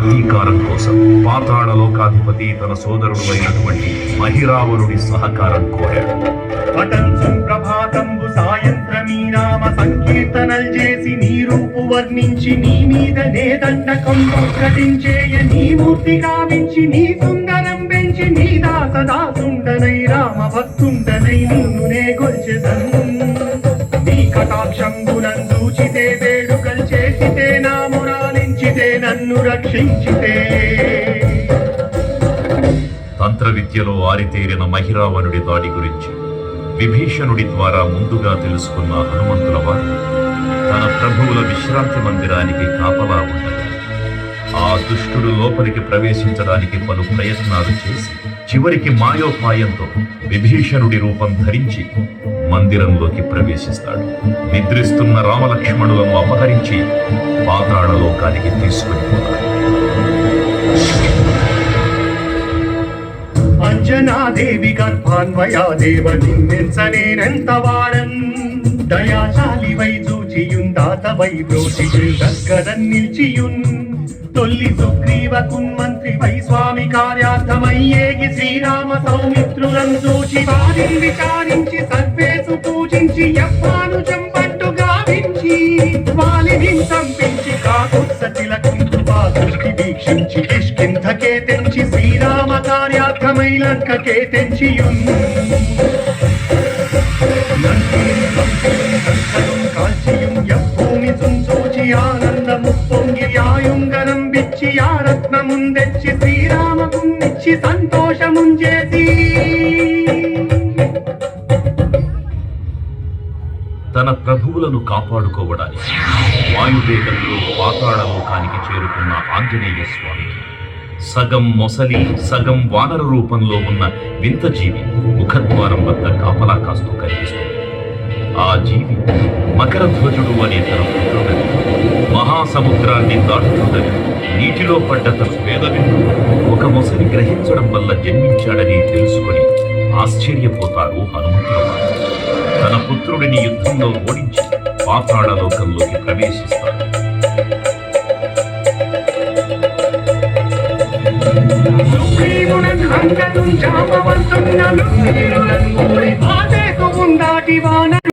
ప్రతీకారం కోసం పాతాళ లోకాధిపతి తన సోదరుడు అయినటువంటి మహిరావణుడి సహకారం కోరాడు. పటంచం ప్రభాతంబు సాయంత్రమీ నామ సంకీర్తనల్ చేసి నీ రూపు వర్ణించి నీ మీద నే దండకం ప్రకటించేయ నీ మూర్తి గావించి నీ సుందరం పెంచి నీ దాసదాసుండనై రామ భక్తుండనై నిన్ను నే గొల్చెదను. నీ కటాక్షంబులను చూచితే వేడుకలు చేసితే నా మురాలించితే నన్ను రక్షించితే. తంత్ర విద్యలో ఆరితేరిన మహిరావణుడి దాడి గురించి విభీషణుడి ద్వారా ముందుగా తెలుసుకున్న హనుమంతుల వారు తన ప్రభువుల విశ్రాంతి మందిరానికి కాపలా ఉండగా ఆ దుష్టుడు లోపలికి ప్రవేశించడానికి పలు ప్రయత్నాలు చేసి చివరికి మాయోపాయంతో విభీషణుడి రూపం ధరించి మందిరంలోకి ప్రవేశిస్తాడు. నిద్రిస్తున్న రామలక్ష్మణులను అపహరించి పాతాళ లోకానికి తీసుకుని పోతాడు. అంజనాదేవి గర్భాన్వయాదేవ నిన్నెంచనేనెంత వాడన్ దయాశాలి వై చూచియుందాత వై బ్రోషియుల్ దగ్గరన్ నిల్చియున్ తొల్లి సుగ్రీవకున్ మంత్రి వై స్వామి కార్యార్థమయ్యేగి శ్రీరామ సౌమిత్రులను చూచి వారిని విచారించి సర్వేసు పూజించి యవ్వాను చెంపట్టు గావించి వాలిని సంపించి కాకుత్సతిలకుంటూ దృష్టి వీక్షించి కిష్కింధకే తెంచి శ్రీరామ కార్యార్థమై లంకకే తెంచియున్ కాల్చియుం యభూమి చుంచూచి ఆనందము పొంగి ఆయుంగనం బిచ్చి ఆ రత్నముందెచ్చి శ్రీరామకున్నిచ్చి సంతోషముంచేసి. తన ప్రభువులను కాపాడుకోవడానికి వాయువేగంలో పాతాళ లోకానికి చేరుకున్న ఆంజనేయ స్వామికి సగం మొసలి సగం వానర రూపంలో ఉన్న వింత జీవి ముఖద్వారం వద్ద కాపలా కాస్తూ కనిపిస్తుంది. ఆ జీవి మకరధ్వజుడు అనే తన పుత్రుడని మహాసముద్రాన్ని దాటుతుందని నీటిలో పడ్డ తన వేదవిందు ఒక మొసలి గ్రహించడం వల్ల జన్మించాడని తెలుసుకొని ఆశ్చర్యపోతాడు హనుమంతుల వారు. తన పుత్రుడిని యుద్ధంలో ఓడించి పాతాళ లోకంలోకి ప్రవేశిస్తాడు. సుగ్రీవునన్